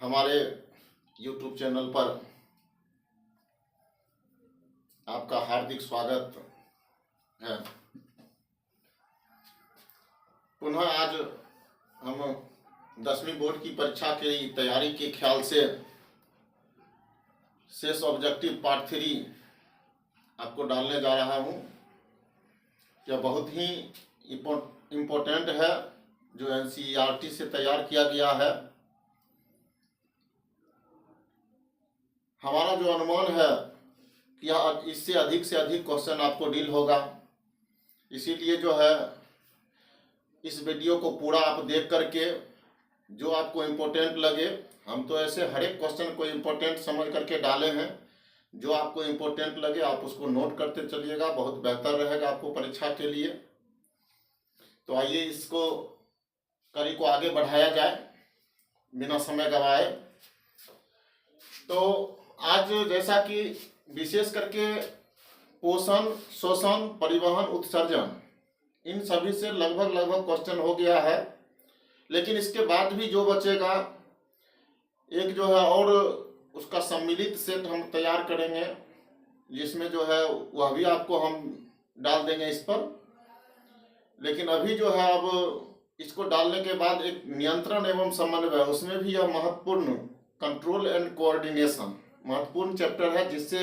हमारे YouTube channel पर आपका हार्दिक स्वागत है। पुनः आज हम 10वीं बोर्ड की परीक्षा की तैयारी के ख्याल से शेष ऑब्जेक्टिव पार्ट 3 आपको डालने जा रहा हूँ। यह बहुत ही इम्पोर्टेंट है, जो NCERT से तैयार किया गया है। हमारा जो अनुमान है कि इससे अधिक से अधिक क्वेश्चन आपको डील होगा, इसीलिए जो है इस वीडियो को पूरा आप देख करके जो आपको इम्पोर्टेंट लगे, हम तो ऐसे हर एक क्वेश्चन को इम्पोर्टेंट समझ करके डाले हैं। जो आपको इम्पोर्टेंट लगे आप उसको नोट करते चलिएगा, बहुत बेहतर रहेगा आपको परीक्षा के लिए। तो आइए इसको कड़ी को आगे बढ़ाया जाए बिना समय गवाए। तो आज जैसा कि विशेष करके पोषण, शोषण, परिवहन, उत्सर्जन, इन सभी से लगभग क्वेश्चन हो गया है। लेकिन इसके बाद भी जो बचेगा एक जो है और उसका सम्मिलित सेट हम तैयार करेंगे, जिसमें जो है वह भी आपको हम डाल देंगे इस पर। लेकिन अभी जो है अब इसको डालने के बाद एक नियंत्रण एवं समन्वय, उसमें भी यह महत्वपूर्ण कंट्रोल एंड कोऑर्डिनेशन महत्वपूर्ण चैप्टर है, जिससे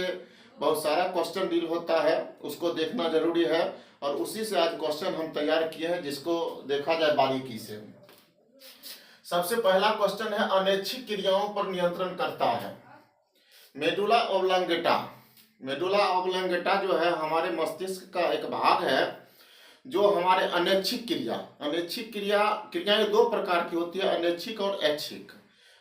बहुत सारा क्वेश्चन डील होता है, उसको देखना जरूरी है। और उसी से आज क्वेश्चन हम तैयार किए हैं, जिसको देखा जाए बारीकी से। सबसे पहला क्वेश्चन है, अनैच्छिक क्रियाओं पर नियंत्रण करता है मेडुला ओब्लांगेटा। मेडुला ओब्लांगेटा जो है हमारे मस्तिष्क का एक भाग है, जो हमारे अनैच्छिक क्रियाएं दो प्रकार की होती है, अनैच्छिक और ऐच्छिक।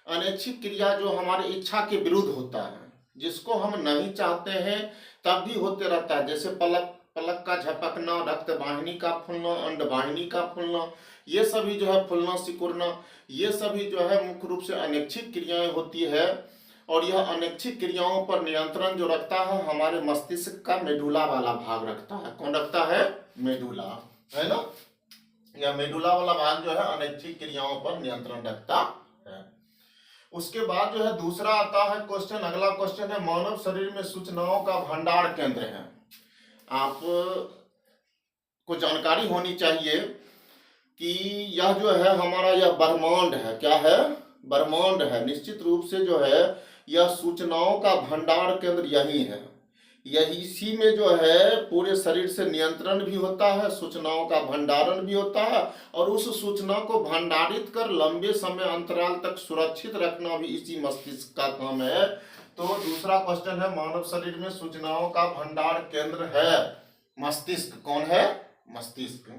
अनैच्छिक क्रिया जो हमारी इच्छा के विरुद्ध होता है, जिसको हम नहीं चाहते हैं तब भी होते रहता है, जैसे पलक का झपकना, रक्त वाहिनी का फूलना, अंड वाहिनी का फूलना, ये सभी जो है फूलना सिकुड़ना, ये सभी जो है मुख्य रूप से अनैच्छिक क्रियाएं होती है। और यह अनैच्छिक क्रियाओं पर नियंत्रण जो रखता है हमारे मस्तिष्क का मेडुला वाला भाग रखता है। कौन रखता है? मेडुला, है ना। यह मेडुला वाला भाग जो है अनैच्छिक क्रियाओं पर नियंत्रण रखता है। उसके बाद जो है दूसरा आता है क्वेश्चन, अगला क्वेश्चन है, मानव शरीर में सूचनाओं का भंडार केंद्र है। आप को जानकारी होनी चाहिए कि यह जो है हमारा यह ब्रह्मांड है। क्या है? ब्रह्मांड है। निश्चित रूप से जो है यह सूचनाओं का भंडार केंद्र यही है। यही इसी में जो है पूरे शरीर से नियंत्रण भी होता है, सूचनाओं का भंडारण भी होता है, और उस सूचना को भंडारित कर लंबे समय अंतराल तक सुरक्षित रखना भी इसी मस्तिष्क का काम है। तो दूसरा क्वेश्चन है, मानव शरीर में सूचनाओं का भंडार केंद्र है मस्तिष्क। कौन है? मस्तिष्क।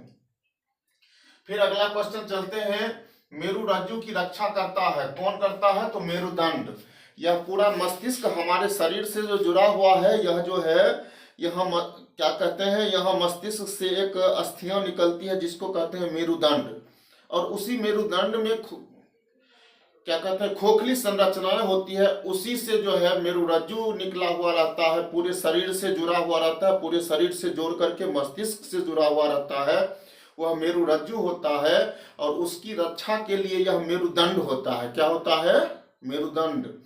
फिर अगला क्वेश्चन चलते हैं, मेरुरज्जु की रक्षा करता है। कौन करता है? तो मेरुदंड। यह पूरा मस्तिष्क हमारे शरीर से जो जुड़ा हुआ है, यह जो है यहाँ क्या कहते हैं, यहाँ मस्तिष्क से एक अस्थियां निकलती है जिसको कहते हैं मेरुदंड। और उसी मेरुदंड में क्या कहते हैं खोखली संरचनाएं होती है, उसी से जो है मेरुरज्जु निकला हुआ रहता है, पूरे शरीर से जुड़ा हुआ रहता है, पूरे शरीर से जोड़ करके मस्तिष्क से जुड़ा हुआ रहता है, वह मेरुरज्जु होता है। और उसकी रक्षा के लिए यह मेरुदंड होता है। क्या होता है? मेरुदंड।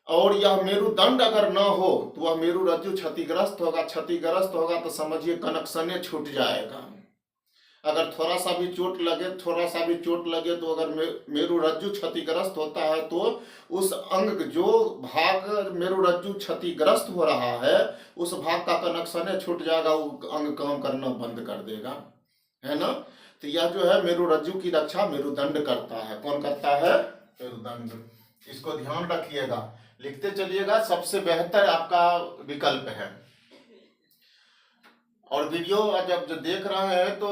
और यह मेरुदंड अगर न हो तो वह मेरुरज्जु क्षतिग्रस्त होगा। क्षतिग्रस्त होगा तो समझिए कनेक्शन छूट जाएगा। अगर थोड़ा सा भी चोट लगे तो अगर मेरुरज्जु क्षतिग्रस्त होता है तो उस अंग जो भाग मेरुरज्जु क्षतिग्रस्त हो रहा है, उस भाग का कनेक्शन छूट जाएगा, वो अंग काम करना बंद कर देगा, है ना। तो यह जो है मेरुरज्जु की रक्षा मेरुदंड करता है। कौन करता है? मेरुदंड। इसको ध्यान रखिएगा, लिखते चलिएगा, सबसे बेहतर आपका विकल्प है। और वीडियो जब देख रहे हैं तो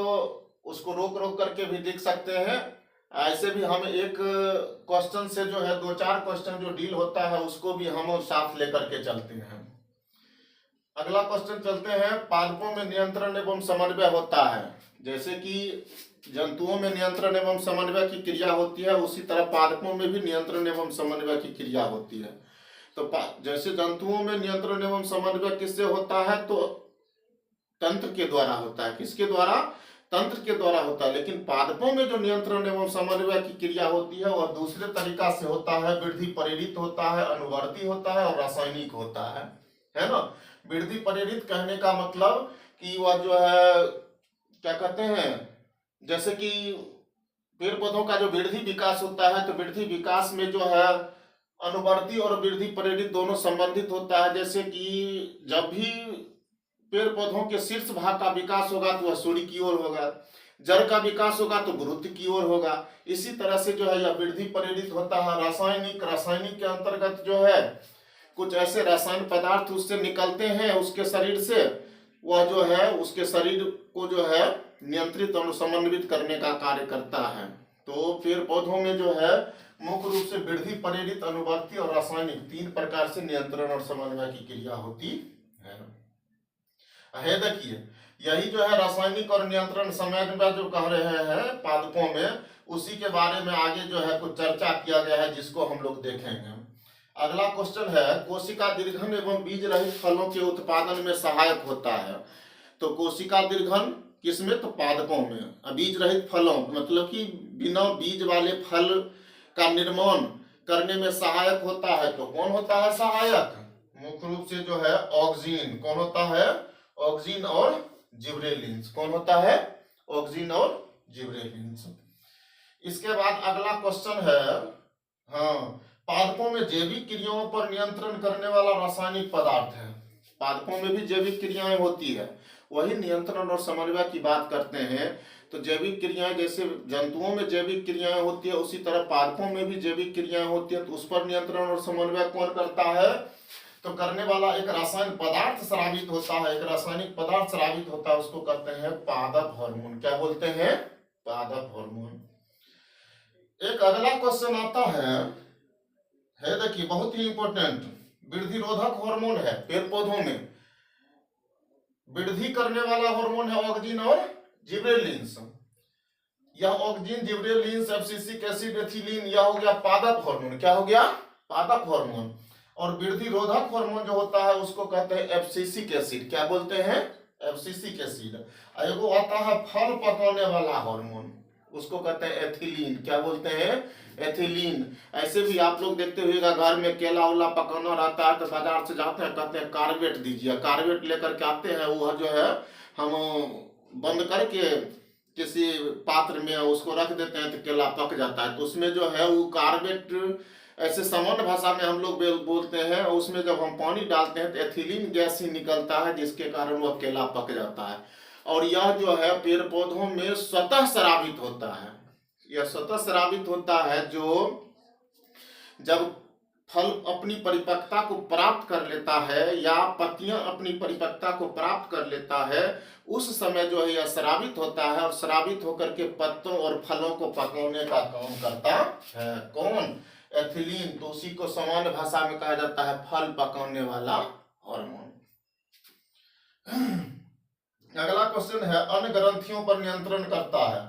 उसको रोक करके भी देख सकते हैं। ऐसे भी हम एक क्वेश्चन से जो है 2-4 क्वेश्चन जो डील होता है उसको भी हम साथ लेकर के चलते हैं। अगला क्वेश्चन चलते हैं, पादपों में नियंत्रण एवं समन्वय होता है। जैसे कि जंतुओं में नियंत्रण एवं समन्वय की क्रिया होती है, उसी तरह पादपों में भी नियंत्रण एवं समन्वय की क्रिया होती है। तो जैसे जंतुओं में नियंत्रण एवं समन्वय किससे होता है? तो तंत्र के द्वारा होता है। किसके द्वारा? तंत्र के द्वारा होता है, लेकिन पादपों में जो नियंत्रण एवं समन्वय की क्रिया होती है वह दूसरे तरीका से होता है। वृद्धि प्रेरित होता है, अनुवर्ती होता है और रासायनिक होता है ना। वृद्धि प्रेरित कहने का मतलब कि वह जो है क्या कहते हैं, जैसे कि पेड़ पौधों का जो वृद्धि विकास होता है, तो वृद्धि विकास में जो है अनुवर्ती और वृद्धि प्रेरित दोनों संबंधित होता है। जैसे कि जब भी पेड़ पौधों के शीर्ष भाग का विकास होगा तो वह सूर्य की ओर होगा, जड़ का विकास होगा तो गुरुत्व की ओर होगा। इसी तरह से जो है यह वृद्धि प्रेरित होता है। रासायनिक के अंतर्गत जो है कुछ ऐसे रासायनिक पदार्थ उससे निकलते हैं उसके शरीर से, वह जो है उसके शरीर को जो है नियंत्रित और समन्वित करने का कार्य करता है। तो पेड़ पौधों में जो है मुख्य रूप से वृद्धि प्रेरित, अनुवर्ती और रासायनिक 3 प्रकार से नियंत्रण और समन्वय की क्रिया होती है। देखिए यही जो है रासायनिक और नियंत्रण समन्वय जो कह रहे हैं पादपों में, उसी के बारे में आगे जो है कुछ चर्चा किया गया है जिसको हम लोग देखेंगे। अगला क्वेश्चन है, कोशिका दीर्घन एवं बीज रहित फलों के उत्पादन में सहायक होता है। तो कोशिका दीर्घन किसमें, तो पादपों में। बीज रहित फलों मतलब कि बिना बीज वाले फल का निर्माण करने में सहायक होता है। तो कौन होता है सहायक, मुख्य रूप से जो है ऑक्सीन। कौन होता है, ऑक्सीन और जिबरेलिन्स। कौन होता है, ऑक्सीन और जिबरेलिन्स। इसके बाद अगला क्वेश्चन है, हाँ, पादपों में जैविक क्रियाओं पर नियंत्रण करने वाला रासायनिक पदार्थ है। पादपों में भी जैविक क्रियाएं होती है, वही नियंत्रण और समन्वय की बात करते हैं। तो जैविक क्रियाएं जैसे जंतुओं में जैविक क्रियाएं होती है, उसी तरह पादपों में भी जैविक क्रियाएं होती है। तो उस पर नियंत्रण और समन्वय कौन करता है, तो करने वाला एक रासायनिक पदार्थ स्रावित होता है। एक रासायनिक पदार्थ स्रावित होता है, उसको कहते हैं पादप हार्मोन। क्या बोलते हैं, पादप हार्मोन। एक अगला क्वेश्चन आता है देखिए बहुत ही इंपॉर्टेंट, वृद्धि रोधक हार्मोन है। पेड़ पौधों में वृद्धि करने वाला हार्मोन है ऑक्सीन और जिबरेलिन्स। यह oxygen, gibberellins, abscisic acid, ethylene, यह हो गया पादप हार्मोन। क्या हो गया, पादप हार्मोन। और वृद्धि रोधक हार्मोन जो होता है उसको कहते हैं एब्सिसिक एसिड। क्या बोलते हैं, एब्सिसिक एसिड। एगो आता है फल पकाने वाला हार्मोन, उसको कहते हैं एथिलीन। क्या बोलते हैं, एथिलीन। ऐसे भी आप लोग देखते हुएगा घर में केला उला पकाना रहता है तो बाजार से जाते हैं, कहते हैं कार्बेट दीजिए। कार्बेट लेकर के आते हैं, वो जो है हम बंद करके किसी पात्र में उसको रख देते हैं तो केला पक जाता है। तो उसमें जो है वो कार्बेट, ऐसे सामान्य भाषा में हम लोग बोलते हैं, उसमें जब हम पानी डालते हैं तो एथिलीन गैस ही निकलता है, जिसके कारण वह केला पक जाता है। और यह जो है पेड़ पौधों में स्वतः स्रावित होता है। यह स्वतः स्रावित होता है, जो जब फल अपनी परिपक्वता को प्राप्त कर लेता है या पत्तियां अपनी परिपक्वता को प्राप्त कर लेता है, उस समय जो है यह स्रावित होता है और स्रावित होकर के पत्तों और फलों को पकाने का काम करता है। कौन, एथिलीन। तो उसी को सामान्य भाषा में कहा जाता है फल पकाने वाला हार्मोन। अगला क्वेश्चन है, अन्य ग्रंथियों पर नियंत्रण करता है।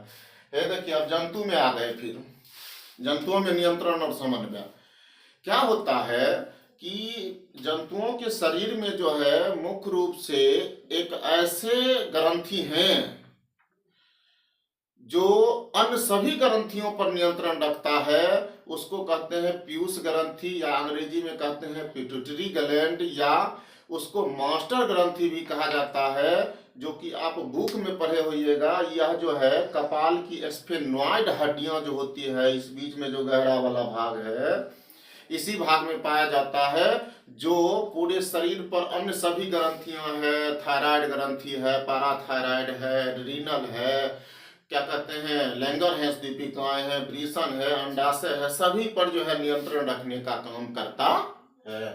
ये देखिए अब जंतु में आ गए, फिर जंतुओं में नियंत्रण और समन्वय क्या होता है कि जंतुओं के शरीर में जो है मुख्य रूप से एक ऐसे ग्रंथि हैं जो अन्य सभी ग्रंथियों पर नियंत्रण रखता है। उसको कहते हैं पीयूष ग्रंथि, या अंग्रेजी में कहते हैं पिट्यूटरी ग्लैंड, या उसको मास्टर ग्रंथि भी कहा जाता है, जो कि आप बुक में पढ़े होइएगा। यह जो है कपाल की स्फेनॉइड हड्डियां जो होती है, इस बीच में जो गहरा वाला भाग है, इसी भाग में पाया जाता है, जो पूरे शरीर पर अन्य सभी ग्रंथियां हैं। थायराइड ग्रंथि है, पैराथायराइड है, रीनल है, क्या कहते हैं लैंगर दीपिकाएं हैं, ब्रीसन है, अंडाशय है, सभी पर जो है नियंत्रण रखने का काम करता है।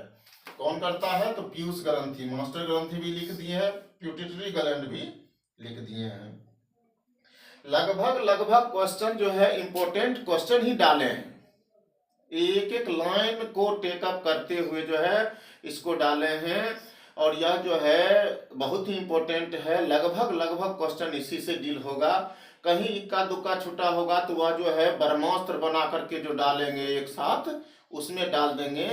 कौन करता है, तो पीयूष ग्रंथि। मास्टर ग्रंथि भी लिख दिए हैं, पिट्यूटरी ग्लैंड भी लिख दिए हैं। लगभग क्वेश्चन जो है इंपॉर्टेंट क्वेश्चन ही डाले हैं, एक एक लाइन को टेकअप करते हुए जो है इसको डाले हैं। और यह जो है बहुत ही इंपॉर्टेंट है। लगभग क्वेश्चन इसी से डील होगा। कहीं इक्का दुक्का छुटा होगा तो वह जो है ब्रह्मास्त्र बना करके जो डालेंगे एक साथ, उसमें डाल देंगे।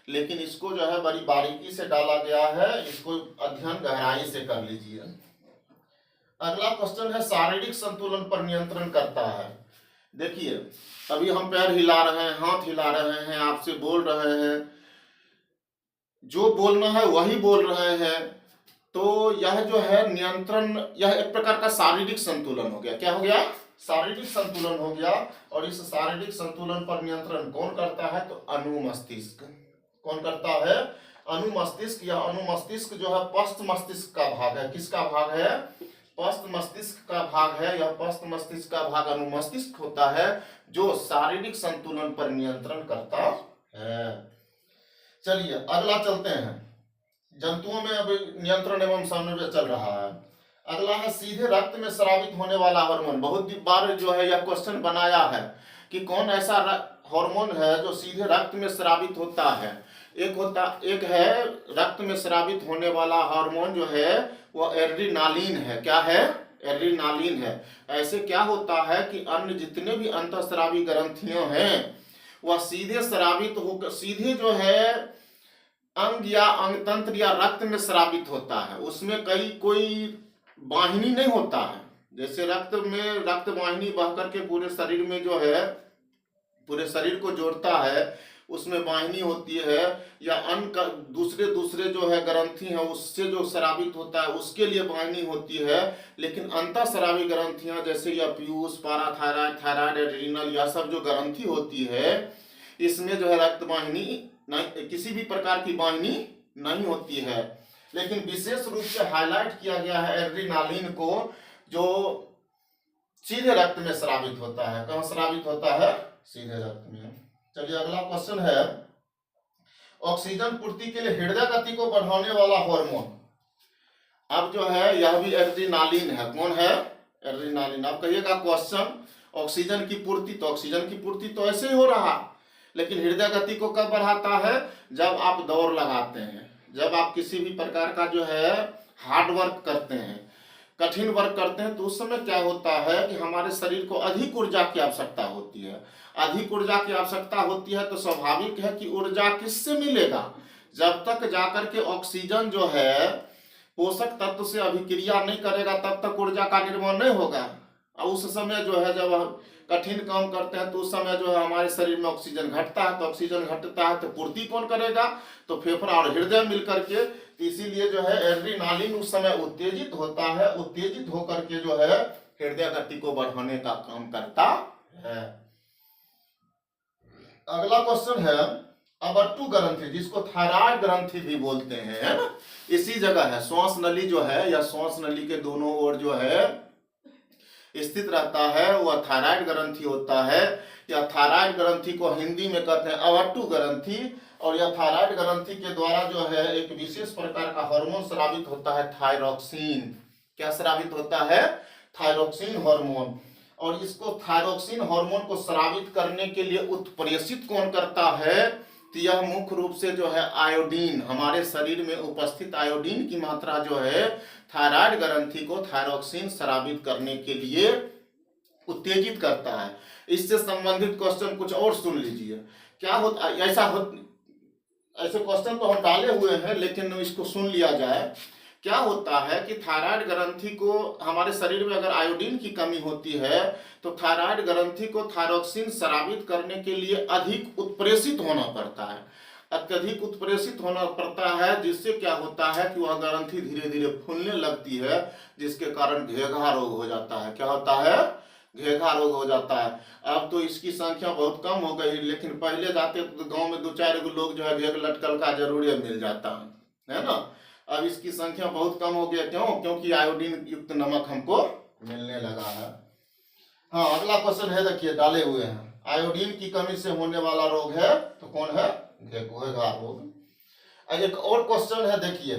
लेकिन इसको जो है बड़ी बारीकी से डाला गया है, इसको अध्ययन गहराई से कर लीजिए। अगला क्वेश्चन है शारीरिक संतुलन पर नियंत्रण करता है। देखिए अभी हम पैर हिला रहे हैं, हाथ हिला रहे हैं, आपसे बोल रहे हैं, जो बोलना है वही बोल रहे हैं, तो यह जो है नियंत्रण, यह एक प्रकार का शारीरिक संतुलन हो गया। क्या हो गया? शारीरिक संतुलन हो गया। और इस शारीरिक संतुलन पर नियंत्रण कौन करता है? तो अनुमस्तिष्क। कौन करता है? अनुमस्तिष्क। यह अनुमस्तिष्क जो है पश्च मस्तिष्क का भाग है। किसका भाग है? पश्च मस्तिष्क का भाग है। यह पश्च मस्तिष्क का भाग अनुमस्तिष्क होता है, जो शारीरिक संतुलन पर नियंत्रण करता है। चलिए अगला चलते हैं। जंतुओं में अब नियंत्रण एवं समन्वय चल रहा है। अगला है सीधे रक्त में स्रावित होने वाला हार्मोन। बहुत बार जो है यह क्वेश्चन बनाया है कि कौन ऐसा हार्मोन है जो सीधे रक्त में स्रावित होता है। एक है रक्त में स्रावित होने वाला हार्मोन जो है वो एड्रीनालिन है। क्या है? एड्रीनालिन है। ऐसे क्या होता है कि अन्य जितने भी अंतःस्रावी ग्रंथियां हैं वह सीधे स्रावित होकर सीधे जो है अंग या अंग तंत्र या रक्त में स्रावित होता है। उसमें कोई वाहिनी नहीं होता है। जैसे रक्त में रक्त वाहिनी बह करके पूरे शरीर में जो है पूरे शरीर को जोड़ता है, उसमें वाहिनी होती है, या अन्य दूसरे जो है ग्रंथि है उससे जो स्रावित होता है उसके लिए वाहिनी होती है। लेकिन अंतःस्रावी ग्रंथियां जैसे या पीयूष, पाराथायराइड, थायराइड, एड्रीनल, यह सब जो ग्रंथि होती है इसमें जो है रक्त वाहिनी नहीं, किसी भी प्रकार की वाहिनी नहीं होती है। लेकिन विशेष रूप से हाईलाइट किया गया है एड्रीनालिन को, जो सीधे रक्त में स्रावित होता है। कहां स्रावित होता है? सीधे रक्त में। चलिए अगला क्वेश्चन है ऑक्सीजन पूर्ति के लिए हृदय गति को बढ़ाने वाला हार्मोन। अब जो है यह भी एड्रीनालिन है। कौन है? एड्रीनालिन। अब कहिएगा क्वेश्चन ऑक्सीजन की पूर्ति, तो ऑक्सीजन की पूर्ति तो ऐसे ही हो रहा, लेकिन हृदय गति को कब बढ़ाता है? जब आप दौड़ लगाते हैं, जब आप किसी भी प्रकार का जो है हार्ड वर्क करते हैं, कठिन वर्क करते हैं, तो उस समय क्या होता है कि हमारे शरीर को अधिक ऊर्जा की आवश्यकता होती है। अधिक ऊर्जा की आवश्यकता होती है तो स्वाभाविक है कि ऊर्जा किससे मिलेगा? जब तक जाकर के ऑक्सीजन जो है पोषक तत्व से अभिक्रिया नहीं करेगा तब तक ऊर्जा का निर्माण नहीं होगा। और उस समय जो है जब हम कठिन काम करते हैं तो उस समय जो है हमारे शरीर में ऑक्सीजन घटता है, तो ऑक्सीजन घटता है तो पूर्ति कौन करेगा? तो फेफड़ा और हृदय मिलकर के। तो इसीलिए जो है एड्रीनालिन उस समय उत्तेजित होता है, उत्तेजित होकर के जो है हृदय गति को बढ़ाने का काम करता है। अगला क्वेश्चन है अबट्टू ग्रंथि, जिसको थायराइड ग्रंथि भी बोलते हैं, है ना? इसी जगह है। श्वास नली जो है या श्वास नली के दोनों ओर जो है स्थित रहता है वह थायराइड ग्रंथि होता है। या थायराइड ग्रंथि को हिंदी में कहते हैं अबट्टू ग्रंथि। और यह थायराइड ग्रंथि के द्वारा जो है एक विशेष प्रकार का हार्मोन स्रावित होता है, थायरोक्सिन। क्या स्रावित होता है? Thyroxine hormone. और इसको थायरोक्सिन हार्मोन को स्रावित करने के लिए उत्प्रेषित कौन करता है? तो यह मुख्य रूप से जो है आयोडीन, हमारे शरीर में उपस्थित आयोडीन की मात्रा जो है थायराइड ग्रंथि को थायरोक्सिन स्रावित करने के लिए उत्तेजित करता है। इससे संबंधित क्वेश्चन कुछ और सुन लीजिए। क्या होता ऐसे क्वेश्चन तो हम डाले हुए हैं, लेकिन इसको सुन लिया जाए। क्या होता है कि थायराइड ग्रंथि को हमारे शरीर में अगर आयोडीन की कमी होती है तो थायराइड ग्रंथि को थायरोक्सिन स्रावित करने के लिए अधिक उत्प्रेषित होना पड़ता है, अत्यधिक उत्प्रेषित होना पड़ता है, जिससे क्या होता है कि वह ग्रंथि धीरे धीरे फूलने लगती है, जिसके कारण घेघा रोग हो जाता है। क्या होता है? घेघा रोग हो जाता है। अब तो इसकी संख्या बहुत कम हो गई, लेकिन पहले जाते तो गांव में 2-4 लोग जो है घेघ लटकल का जरूर मिल जाता है ना? अब इसकी संख्या बहुत कम हो गया। क्यों? क्योंकि आयोडीन युक्त नमक हमको मिलने लगा है। हाँ अगला क्वेश्चन है, देखिए डाले हुए हैं। आयोडीन की कमी से होने वाला रोग है तो कौन है? घेघा रोग। एक और क्वेश्चन है, देखिए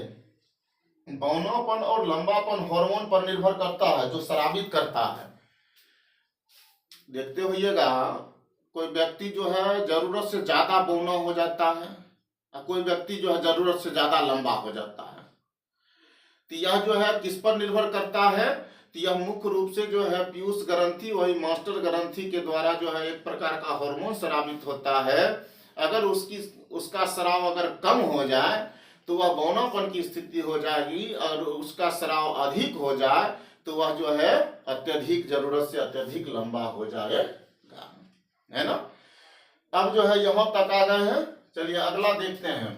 बौनापन और लंबापन हार्मोन पर निर्भर करता है जो स्रावित करता है। देखते होइएगा कोई व्यक्ति जो है जरूरत से ज्यादा बौना हो जाता है और कोई व्यक्ति जो है जरूरत से ज्यादा लंबा हो जाता है। तो यह जो है किस पर निर्भर करता है? तो यह मुख्य रूप से जो है पीयूष ग्रंथि, वही मास्टर ग्रंथि के द्वारा जो है एक प्रकार का हार्मोन स्रावित होता है। अगर उसका स्राव अगर कम हो जाए तो वह बौनापन की स्थिति हो जाएगी, और उसका स्राव अधिक हो जाए तो वह जो है अत्यधिक जरूरत से अत्यधिक लंबा हो जाएगा, है ना। अब जो है यहाँ तक आ गए हैं। चलिए अगला देखते हैं,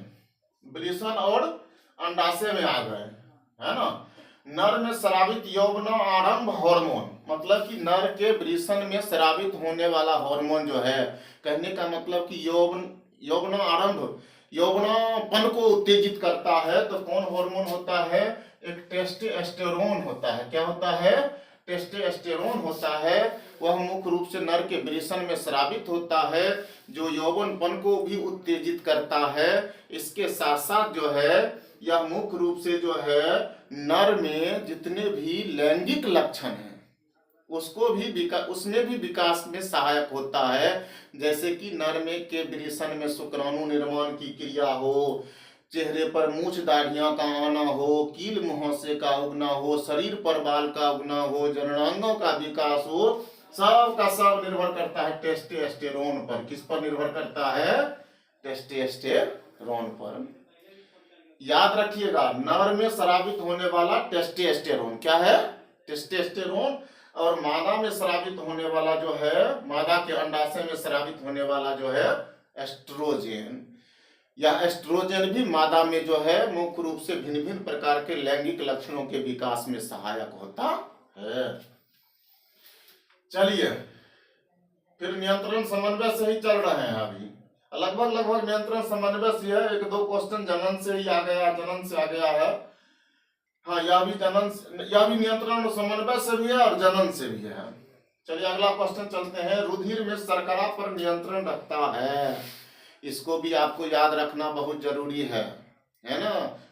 वृषण और अंडाशय में आ गए, है ना। नर में स्रावित यौवन आरंभ हार्मोन, मतलब कि नर के वृषण में स्रावित होने वाला हार्मोन जो है, कहने का मतलब कि यौवन आरंभ, यौवनापन को उत्तेजित करता है। तो कौन हार्मोन होता है? एक टेस्टोस्टेरोन होता है। क्या होता है? टेस्टोस्टेरोन होता है। वह मुख्य रूप से नर के वृषण में स्रावित होता है, जो यौवनपन को भी उत्तेजित करता है। इसके साथ साथ जो है यह मुख्य रूप से जो है नर में जितने भी लैंगिक लक्षण हैं उसको भी उसमें भी विकास में सहायक होता है। जैसे कि नर में के वृषण में शुक्राणु निर्माण की क्रिया हो, चेहरे पर मूछ दाढ़ियां का आना हो, कील मुहासे का उगना हो, शरीर पर बाल का उगना हो, जननांगों का विकास हो, सब का सब निर्भर करता है टेस्टोस्टेरोन पर। किस पर निर्भर करता है? टेस्टोस्टेरोन पर। याद रखिएगा, नर में स्रावित होने वाला टेस्टोस्टेरोन क्या है? टेस्टोस्टेरोन। और मादा में स्रावित होने वाला जो है, मादा के अंडाशय में स्रावित होने वाला जो है एस्ट्रोजन, या एस्ट्रोजन भी मादा में जो है मुख्य रूप से भिन्न भिन्न प्रकार के लैंगिक लक्षणों के विकास में सहायक होता है। चलिए फिर नियंत्रण समन्वय से ही चल रहे हैं अभी, लगभग नियंत्रण समन्वय से है। एक दो क्वेश्चन जनन से ही आ गया, जनन से आ गया है। हाँ, यह भी नियंत्रण समन्वय से भी है और जनन से भी है। चलिए अगला क्वेश्चन चलते हैं। रुधिर में शर्करा पर नियंत्रण रखता है। इसको भी आपको याद रखना बहुत जरूरी है ना।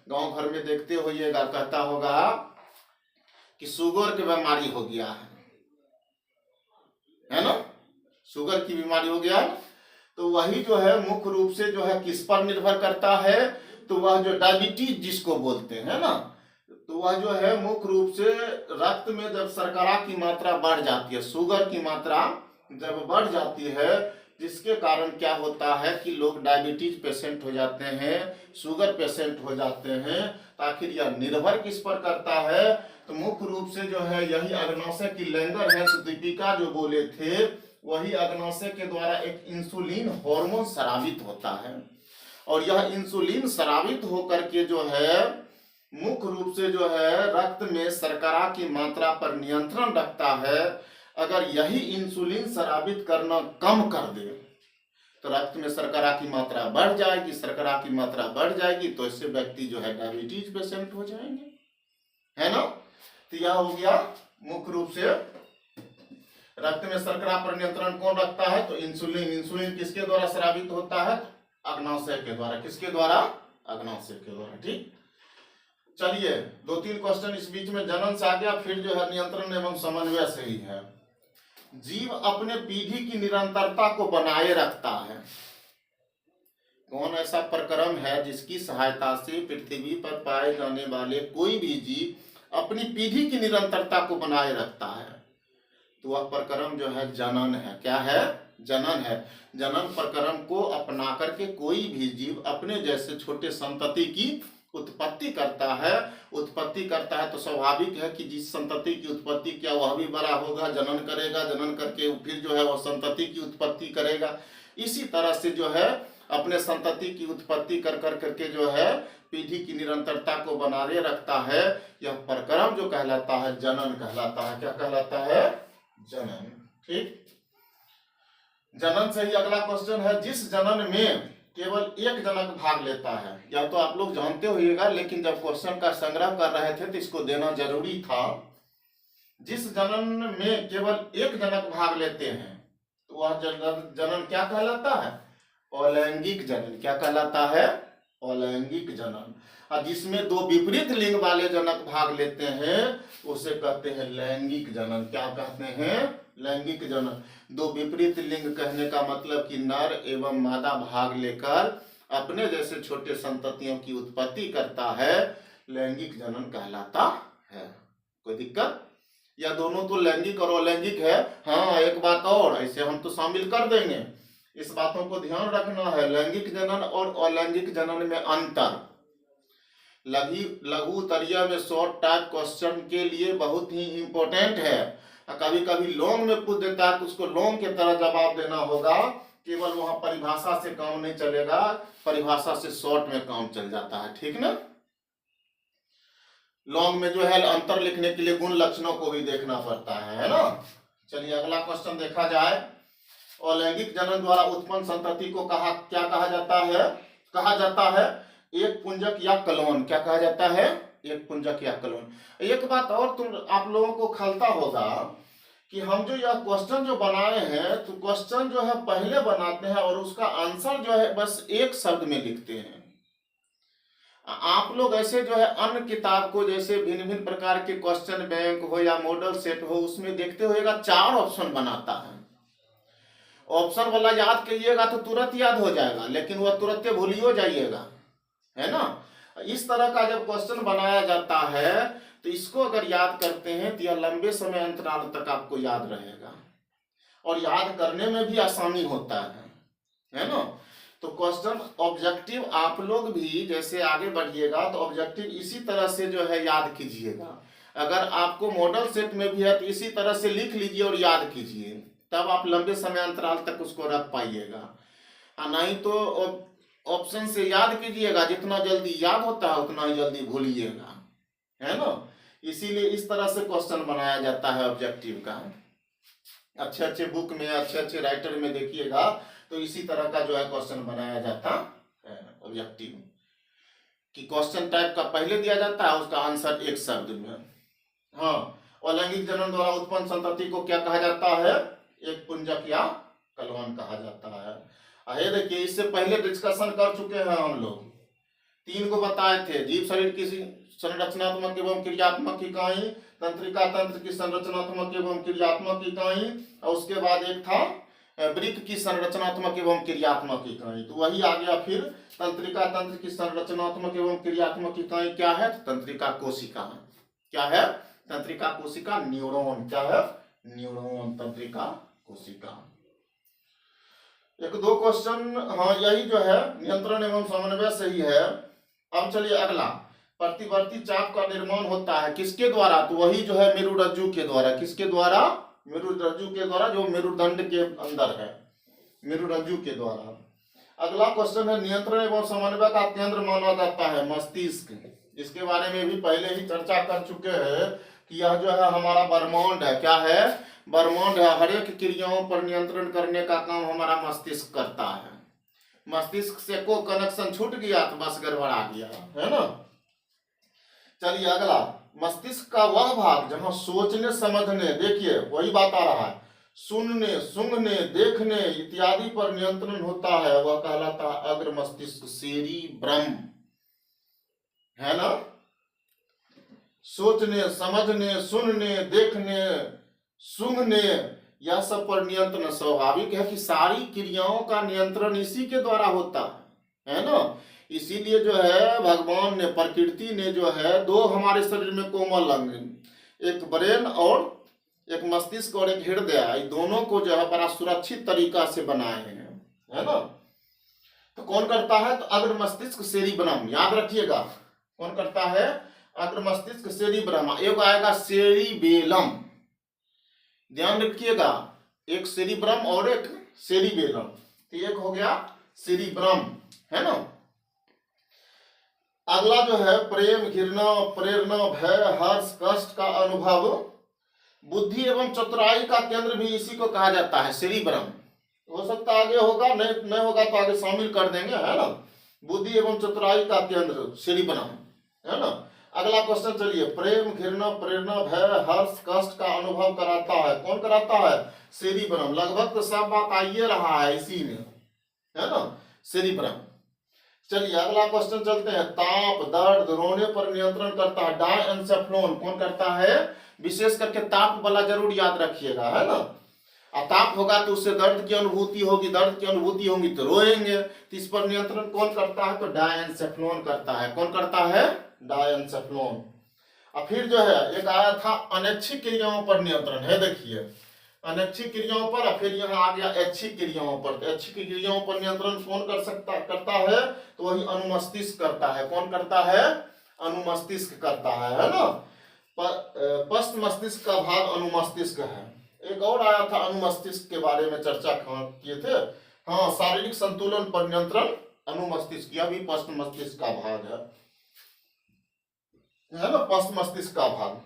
गांव घर में देखते होइएगा, कहता होगा कि शुगर की बीमारी हो गया है ना, शुगर की बीमारी हो गया। तो वही जो है मुख्य रूप से जो है किस पर निर्भर करता है? तो वह जो डायबिटीज जिसको बोलते हैं ना, तो वह जो है मुख्य रूप से रक्त में जब शर्करा की मात्रा बढ़ जाती है, शुगर की मात्रा जब बढ़ जाती है, जिसके कारण क्या होता है कि लोग डायबिटीज पेशेंट हो जाते हैं, शुगर पेशेंट हो जाते हैं। तो आखिर यह निर्भर किस पर करता है? तो मुख्य रूप से जो है यही अग्नाशय की लैंगर है, दीपिका जो बोले थे, वही अग्नाशय के द्वारा एक इंसुलिन हार्मोन स्रावित होता है। और यह इंसुलिन स्रावित होकर के जो है मुख्य रूप से जो है रक्त में शर्करा की मात्रा पर नियंत्रण रखता है। अगर यही इंसुलिन स्रावित करना कम कर दे तो रक्त में शर्करा की मात्रा बढ़ जाएगी, शर्करा की मात्रा बढ़ जाएगी तो इससे व्यक्ति जो है डायबिटीज पेशेंट हो जाएंगे, है ना। तो यह हो गया मुख्य रूप से रक्त में शर्करा पर नियंत्रण कौन रखता है? तो इंसुलिन। इंसुलिन किसके द्वारा स्रावित होता है? अग्नाशय के द्वारा। किसके द्वारा? अग्नाशय के द्वारा। ठीक, चलिए दो तीन क्वेश्चन इस बीच में जनन से आ गया, फिर जो है नियंत्रण एवं समन्वय से ही है। जीव अपने पीढ़ी की निरंतरता को बनाए रखता है। कौन ऐसा प्रक्रम है जिसकी सहायता से पृथ्वी पर पाए जाने वाले कोई भी जीव अपनी पीढ़ी की निरंतरता को बनाए रखता है? तो वह प्रक्रम जो है जनन है। क्या है? जनन है। जनन प्रक्रम को अपना करके कोई भी जीव अपने जैसे छोटे संतति की उत्पत्ति करता है। उत्पत्ति करता है तो स्वाभाविक है कि जिस संतति की उत्पत्ति किया वह भी बड़ा होगा, जनन करेगा, जनन करके फिर जो है वह संतति की उत्पत्ति करेगा। इसी तरह से जो है अपने संतति की उत्पत्ति कर करके जो है पीढ़ी की निरंतरता को बनाए रखता है। यह प्रक्रम जो कहलाता है जनन कहलाता है। क्या कहलाता है? जनन। ठीक, जनन से ही अगला क्वेश्चन है। जिस जनन में केवल एक जनक भाग लेता है, या तो आप लोग जानते होइएगा, लेकिन जब क्वेश्चन का संग्रह कर रहे थे तो इसको देना जरूरी था। जिस जनन में केवल एक जनक भाग लेते हैं तो वह जनन क्या कहलाता है? अलैंगिक जनन। क्या कहलाता है? अलैंगिक जनन। और जिसमें दो विपरीत लिंग वाले जनक भाग लेते हैं उसे कहते हैं लैंगिक जनन। क्या कहते हैं? लैंगिक जनन। दो विपरीत लिंग कहने का मतलब कि नर एवं मादा भाग लेकर अपने जैसे छोटे संततियों की उत्पत्ति करता है, लैंगिक जनन कहलाता है। कोई दिक्कत? या दोनों तो लैंगिक और अलैंगिक है। हाँ, एक बात और, ऐसे हम तो शामिल कर देंगे, इस बातों को ध्यान रखना है। लैंगिक जनन और अलैंगिक जनन में अंतर। लघु लघु उत्तरीय में शॉर्ट टाइप क्वेश्चन के लिए बहुत ही इम्पोर्टेंट है। कभी कभी लॉन्ग में पूछ देता है तो उसको लॉन्ग की तरह जवाब देना होगा, केवल वहां परिभाषा से काम नहीं चलेगा, परिभाषा से शॉर्ट में काम चल जाता है, ठीक ना। लॉन्ग में जो है अंतर लिखने के लिए गुण लक्षणों को भी देखना पड़ता है ना। चलिए अगला क्वेश्चन देखा जाए। अलैंगिक जनन द्वारा उत्पन्न संतति को क्या कहा जाता है? कहा जाता है एक पुंजक या कलोन। क्या कहा जाता है? एक पुंजक या कलोन। एक बात और आप लोगों को खलता होगा कि हम जो यह क्वेश्चन जो बनाए हैं तो क्वेश्चन जो है पहले बनाते हैं और उसका आंसर जो है बस एक शब्द में लिखते हैं। आप लोग ऐसे जो है अन्य किताब को जैसे भिन्न भिन्न प्रकार के क्वेश्चन बैंक हो या मॉडल सेट हो उसमें देखते होएगा 4 ऑप्शन बनाता है। ऑप्शन वाला याद करिएगा तो तुरंत याद हो जाएगा, लेकिन वह तुरंत भूलियो जाइएगा, है ना। इस तरह का जब क्वेश्चन बनाया जाता है तो इसको अगर याद करते हैं तो यह लंबे समय अंतराल तक आपको याद रहेगा और याद करने में भी आसानी होता है ना। तो क्वेश्चन ऑब्जेक्टिव आप लोग भी जैसे आगे बढ़िएगा तो ऑब्जेक्टिव इसी तरह से जो है याद कीजिएगा। अगर आपको मॉडल सेट में भी है तो इसी तरह से लिख लीजिए और याद कीजिए, तब आप लंबे समय अंतराल तक उसको रख पाइएगा। नहीं तो ऑप्शन से याद कीजिएगा, जितना जल्दी याद होता है उतना ही जल्दी भूलिएगा, है ना। इसीलिए इस तरह से क्वेश्चन बनाया जाता है ऑब्जेक्टिव का। अच्छे अच्छे बुक में अच्छे अच्छे राइटर में देखिएगा तो इसी तरह का जो है क्वेश्चन बनाया जाता है ऑब्जेक्टिव, कि क्वेश्चन टाइप का पहले दिया जाता है उसका आंसर एक शब्द में। हाँ, अलैंगिक जनन द्वारा उत्पन्न संतति को क्या कहा जाता है? एक पुंजक या कलवन कहा जाता है। अरे देखिए इससे पहले डिस्कशन कर चुके हैं हम लोग, 3 को बताए थे। जीव शरीर की संरचनात्मक एवं क्रियात्मक इकाई, तंत्रिका तंत्र की संरचनात्मक एवं क्रियात्मक इकाई, और उसके बाद एक था वृक्क की संरचनात्मक एवं क्रियात्मक इकाई। तो वही आ गया फिर तंत्रिका तंत्र की संरचनात्मक एवं क्रियात्मक इकाई क्या है? तंत्रिका कोशिका। क्या है? तंत्रिका कोशिका। न्यूरॉन। क्या है? न्यूरॉन, तंत्रिका कोशिका। 1-2 क्वेश्चन हाँ यही जो है नियंत्रण एवं समन्वय सही है। अब चलिए अगला, प्रतिवर्ती चाप का निर्माण होता है किसके द्वारा? तो वही जो है मेरुरज्जु के द्वारा। किसके द्वारा? मेरुरज्जु के द्वारा, जो मेरुदंड के अंदर है, मेरुरज्जु के द्वारा। अगला क्वेश्चन है नियंत्रण एवं समन्वय का केंद्र माना जाता है मस्तिष्क। इसके बारे में भी पहले ही चर्चा कर चुके हैं कि यह जो है हमारा ब्रह्मांड है। क्या है? ब्रह्मांड है। हर एक क्रियाओं पर नियंत्रण करने का काम हमारा मस्तिष्क करता है। मस्तिष्क से को कनेक्शन छूट गया तो बस गड़बड़ा गया, है ना। चलिए अगला, मस्तिष्क का वह भाग जहां सोचने समझने, देखिए वही बात आ रहा है, सुनने सूंघने देखने इत्यादि पर नियंत्रण होता है, वह कहलाता है अग्र मस्तिष्क, सेरिब्रम, है ना। सोचने समझने सुनने देखने सूंघने यह सब पर नियंत्रण स्वाभाविक है कि सारी क्रियाओं का नियंत्रण इसी के द्वारा होता है ना। इसीलिए जो है भगवान ने, प्रकृति ने जो है 2 हमारे शरीर में कोमल अंग, एक ब्रेन और एक मस्तिष्क और एक हृदय, दोनों को जो है बड़ा सुरक्षित तरीका से बनाए हैं, है ना। तो कौन करता है? तो अग्र मस्तिष्क सेरिब्रम, याद रखिएगा कौन करता है? अग्र मस्तिष्क सेरिब्रम। एक आएगा सेरिबेलम, ध्यान रखिएगा, एक सेरिब्रम और एक सेरिबेलम। तो एक हो गया सेरिब्रम, है ना। अगला जो है प्रेम घृणा प्रेरणा भय हर्ष कष्ट का अनुभव, बुद्धि एवं चतुराई का केंद्र भी इसी को कहा जाता है, सेरिब्रम। हो सकता आगे होगा, नहीं होगा तो आगे शामिल कर देंगे, है ना। बुद्धि एवं चतुराई का केंद्र सेरिब्रम, है ना। अगला क्वेश्चन चलिए, प्रेम घृणा प्रेरणा भय हर्ष कष्ट का अनुभव कराता है, कौन कराता है? सेरिब्रम। लगभग तो सब बात आइए रहा है इसी में, है ना, सेरिब्रम। चलिए अगला क्वेश्चन चलते हैं, ताप दर्द रोने पर नियंत्रण करता है, डायएन्सेफ्लोन, कौन करता है? विशेष करके ताप वाला जरूर याद रखिएगा, है ना। ताप होगा तो उससे दर्द की अनुभूति होगी, दर्द की अनुभूति होगी तो रोएंगे, तो इस पर नियंत्रण कौन करता है? तो डायएन्सेफ्लोन करता है। कौन करता है? डायएन्सेफ्लोन। और फिर जो है एक आया था अनैच्छिक क्रियाओं पर नियंत्रण, है देखिए अनैच्छिक क्रियाओं पर, और फिर यहाँ आ गया ऐच्छिक क्रियाओं पर। ऐच्छिक क्रियाओं पर नियंत्रण कौन करता है? तो वही अनुमस्तिष्क करता है। कौन करता है? अनुमस्तिष्क करता है ना। पश्च मस्तिष्क का भाग अनुमस्तिष्क है। एक और आया था अनुमस्तिष्क के बारे में चर्चा किए थे, हाँ, शारीरिक संतुलन पर नियंत्रण अनुमस्तिष्क, यह भी पश्च मस्तिष्क का भाग है ना, पश्च मस्तिष्क का भाग।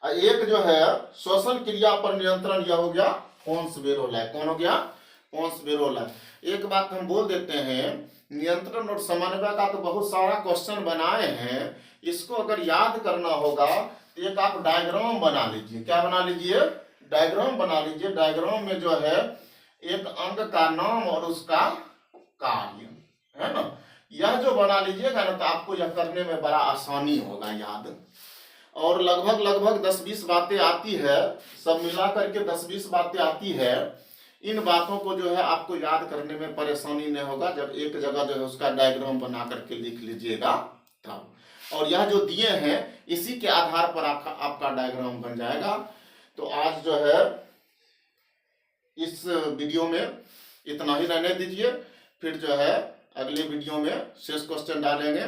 एक जो है श्वसन क्रिया पर नियंत्रण, यह हो गया पोन्स वेरोला। कौन हो गया? पोन्स वेरोला। एक बात हम बोल देते हैं, नियंत्रण और समन्वय का तो बहुत सारा क्वेश्चन बनाए हैं, इसको अगर याद करना होगा तो एक आप डायग्राम बना लीजिए। क्या बना लीजिए? डायग्राम बना लीजिए। डायग्राम में जो है एक अंग का नाम और उसका कार्य, है ना, यह जो बना लीजिएगा ना तो आपको यह करने में बड़ा आसानी होगा याद। और लगभग 10-20 बातें आती है, सब मिला करके 10-20 बातें आती है। इन बातों को जो है आपको याद करने में परेशानी नहीं होगा जब एक जगह जो है उसका डायग्राम बना करके लिख लीजिएगा तब। और यह जो दिए हैं इसी के आधार पर आपका डायग्राम बन जाएगा। तो आज जो है इस वीडियो में इतना ही रहने दीजिए, फिर जो है अगले वीडियो में शेष क्वेश्चन डालेंगे।